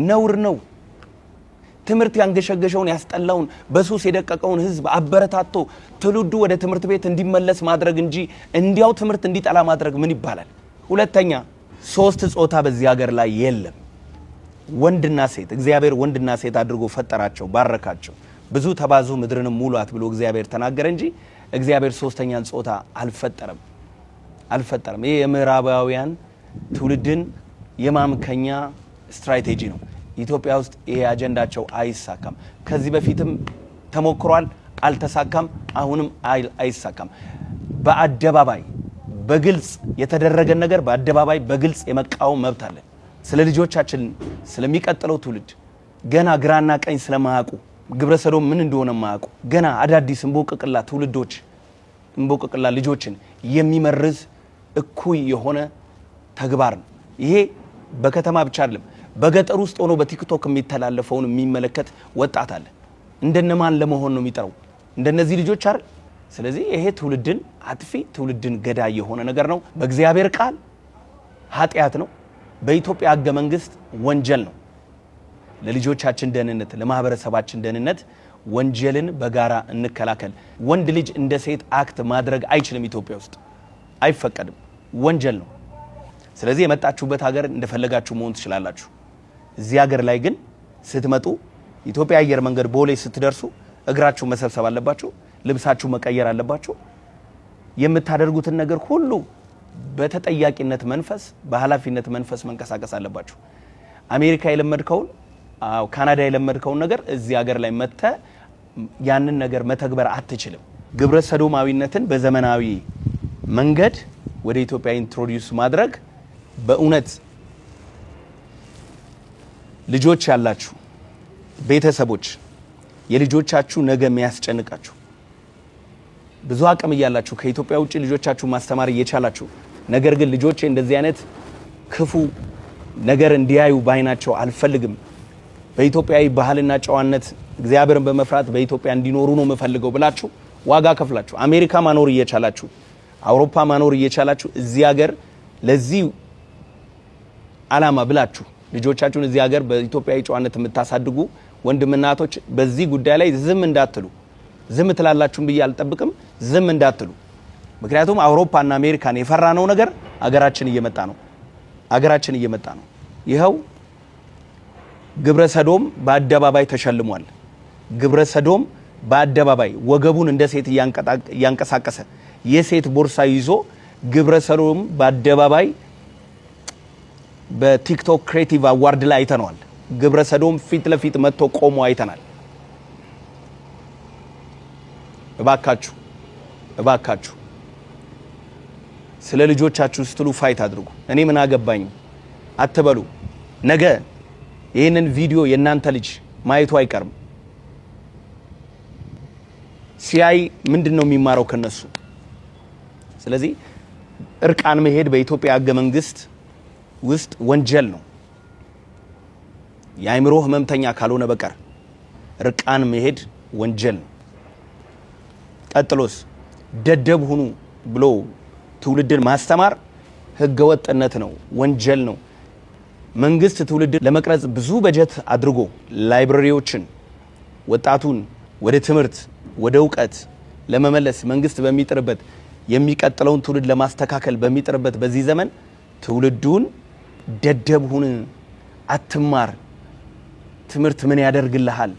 ነውር ነው። ትምህርት ያንገሸገሸውን ያስጠላውን በሱስ የደቀቀውን ህዝብ አበረታቶ ትውልዱ ወደ ትምህርት ቤት እንዲመለስ ማድረግ እንጂ እንዲያው ትምህርት እንዲጠላ ማድረግ ምን ይባላል? ሁለተኛ 3 ጾታ በዚህ ሀገር ላይ የለም። ወንድና ሴት እግዚአብሔር ወንድና ሴት አድርጎ ፈጠራቸው፣ ባረካቸው። ብዙ ተባዙ ምድርንም ሙሏት ብሎ እግዚአብሔር ተናገረ እንጂ እግዚአብሔር ሶስተኛን ጾታ አልፈጠረም። ይሄ የምዕራባውያን ትውልድን የማምከኛ ስትራቴጂ ነው። ኢትዮጵያ ውስጥ ይሄ አጀንዳቸው አይሳካም። ከዚህ በፊትም ተሞክሯል፣ አልተሳካም። አሁንም አይሳካም። በአደባባይ በግልጽ የተደረገ ነገር በአደባባይ በግልጽ የመቃወም መብት አለ። ስለ ልጆቻችን ስለሚቀጥለው ትውልድ ገና ግራና ቀኝ ስለማያውቁ ግብረ ሰዶም ምን እንደሆነ ማያውቁ ገና አዳዲስ እንቦቅቅላ ትውልዶች እንቦቅቅላ ልጆችን የሚመርዝ እኩይ የሆነ ተግባር ነው። ይሄ በከተማ ብቻ አይደለም፣ በገጠር ውስጥ ሆኖ በቲክቶክ የሚተላለፈውን የሚመለከት ወጣት አለ። እንደነማን ለመሆን ነው የሚጠራው? እንደነዚህ ልጆች አይደል? ስለዚህ ይሄ ትውልድን አጥፊ ትውልድን ገዳይ የሆነ ነገር ነው። በእግዚአብሔር ቃል ኃጢአት ነው። በኢትዮጵያ ሕገ መንግስት ወንጀል ነው። ለልጆቻችን ደህንነት፣ ለማህበረሰባችን ደህንነት ወንጀልን በጋራ እንከላከል። ወንድ ልጅ እንደ ሴት አክት ማድረግ አይችልም። ኢትዮጵያ ውስጥ አይፈቀድም፣ ወንጀል ነው። ስለዚህ የመጣችሁበት ሀገር እንደፈለጋችሁ መሆን ትችላላችሁ። እዚህ ሀገር ላይ ግን ስትመጡ ኢትዮጵያ አየር መንገድ ቦሌ ስትደርሱ እግራችሁ መሰብሰብ አለባችሁ፣ ልብሳችሁ መቀየር አለባችሁ። የምታደርጉትን ነገር ሁሉ በተጠያቂነት መንፈስ በኃላፊነት መንፈስ መንቀሳቀስ አለባችሁ። አሜሪካ የለመድከውን ካናዳ የለመድከውን ነገር እዚህ ሀገር ላይ መተ ያንን ነገር መተግበር አትችልም። ግብረ ሰዶማዊነትን በዘመናዊ መንገድ ወደ ኢትዮጵያ ኢንትሮዲዩስ ማድረግ በእውነት ልጆች ያላችሁ ቤተሰቦች የልጆቻችሁ ነገ የሚያስጨንቃችሁ ብዙ አቅም እያላችሁ ከኢትዮጵያ ውጪ ልጆቻችሁ ማስተማር እየቻላችሁ ነገር ግን ልጆቼ እንደዚህ አይነት ክፉ ነገር እንዲያዩ ባይናቸው አልፈልግም፣ በኢትዮጵያዊ ባህልና ጨዋነት እግዚአብሔርን በመፍራት በኢትዮጵያ እንዲኖሩ ነው የምፈልገው ብላችሁ ዋጋ ከፍላችሁ አሜሪካ ማኖር እየቻላችሁ አውሮፓ ማኖር እየቻላችሁ እዚህ ሀገር ለዚህ ዓላማ ብላችሁ ልጆቻችሁን እዚህ ሀገር በኢትዮጵያዊ ጨዋነት የምታሳድጉ ወንድምናቶች በዚህ ጉዳይ ላይ ዝም እንዳትሉ። ዝም ትላላችሁም ብዬ አልጠብቅም። ዝም እንዳትሉ። ምክንያቱም አውሮፓና አሜሪካን የፈራነው ነገር አገራችን እየመጣ ነው። ይኸው ግብረ ሰዶም በአደባባይ ተሸልሟል። ግብረ ሰዶም በአደባባይ ወገቡን እንደ ሴት እያንቀሳቀሰ የሴት ቦርሳ ይዞ ግብረ ሰዶም በአደባባይ በቲክቶክ ክሬቲቭ አዋርድ ላይ አይተነዋል። ግብረ ሰዶም ፊት ለፊት መጥቶ ቆሞ አይተናል። እባካችሁ ስለ ልጆቻችሁ ስትሉ ፋይት አድርጉ። እኔ ምን አገባኝ አትበሉ። ነገ ይህንን ቪዲዮ የእናንተ ልጅ ማየቱ አይቀርም። ሲያይ ምንድነው የሚማረው ከነሱ? ስለዚህ እርቃን መሄድ በኢትዮጵያ ሕገ መንግስት ውስጥ ወንጀል ነው። የአእምሮ ህመምተኛ ካልሆነ በቀር እርቃን መሄድ ወንጀል ነው። ቀጥሎስ ደደብ ሁኑ ብሎ ትውልድን ማስተማር ህገወጥነት ነው፣ ወንጀል ነው። መንግስት ትውልድን ለመቅረጽ ብዙ በጀት አድርጎ ላይብረሪዎችን ወጣቱን ወደ ትምህርት ወደ እውቀት ለመመለስ መንግስት በሚጥርበት የሚቀጥለውን ትውልድ ለማስተካከል በሚጥርበት በዚህ ዘመን ትውልዱን ደደብ ሁን፣ አትማር፣ ትምህርት ምን ያደርግልሃል?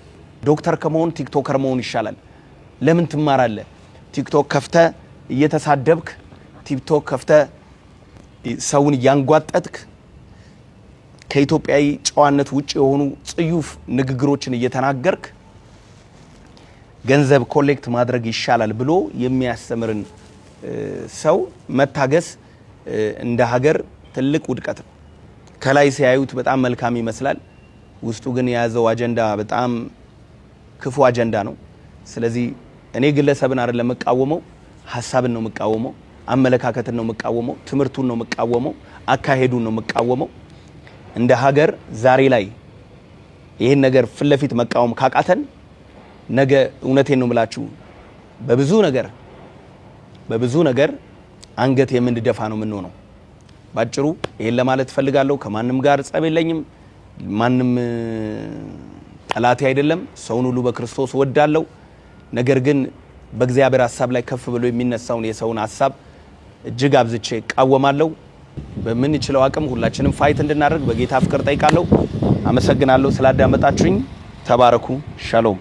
ዶክተር ከመሆን ቲክቶከር መሆን ይሻላል። ለምን ትማራለህ? ቲክቶክ ከፍተ እየተሳደብክ ቲክቶክ ከፍተ ሰውን እያንጓጠጥክ ከኢትዮጵያዊ ጨዋነት ውጪ የሆኑ ጽዩፍ ንግግሮችን እየተናገርክ ገንዘብ ኮሌክት ማድረግ ይሻላል ብሎ የሚያስተምርን ሰው መታገስ እንደ ሀገር ትልቅ ውድቀት ነው። ከላይ ሲያዩት በጣም መልካም ይመስላል፣ ውስጡ ግን የያዘው አጀንዳ በጣም ክፉ አጀንዳ ነው። ስለዚህ እኔ ግለሰብን አይደለም መቃወመው፣ ሐሳብን ነው መቃወመው፣ አመለካከትን ነው መቃወመው፣ ትምህርቱን ነው መቃወመው፣ አካሄዱን ነው መቃወመው። እንደ ሀገር ዛሬ ላይ ይሄን ነገር ፍል ለፊት መቃወም ካቃተን ነገ እውነቴን ነው የምላችሁ በብዙ ነገር አንገት የምንደፋ ነው የምንሆነው። ባጭሩ ይሄን ለማለት ፈልጋለሁ። ከማንም ጋር ጸብ የለኝም። ማንም ጠላቴ አይደለም። ሰውን ሁሉ በክርስቶስ ወዳለው። ነገር ግን በእግዚአብሔር ሐሳብ ላይ ከፍ ብሎ የሚነሳውን የሰውን ሐሳብ እጅግ አብዝቼ ቃወማለሁ። በምንችለው አቅም ሁላችንም ፋይት እንድናደርግ በጌታ ፍቅር ጠይቃለሁ። አመሰግናለሁ ስላዳመጣችሁኝ። ተባረኩ። ሻሎም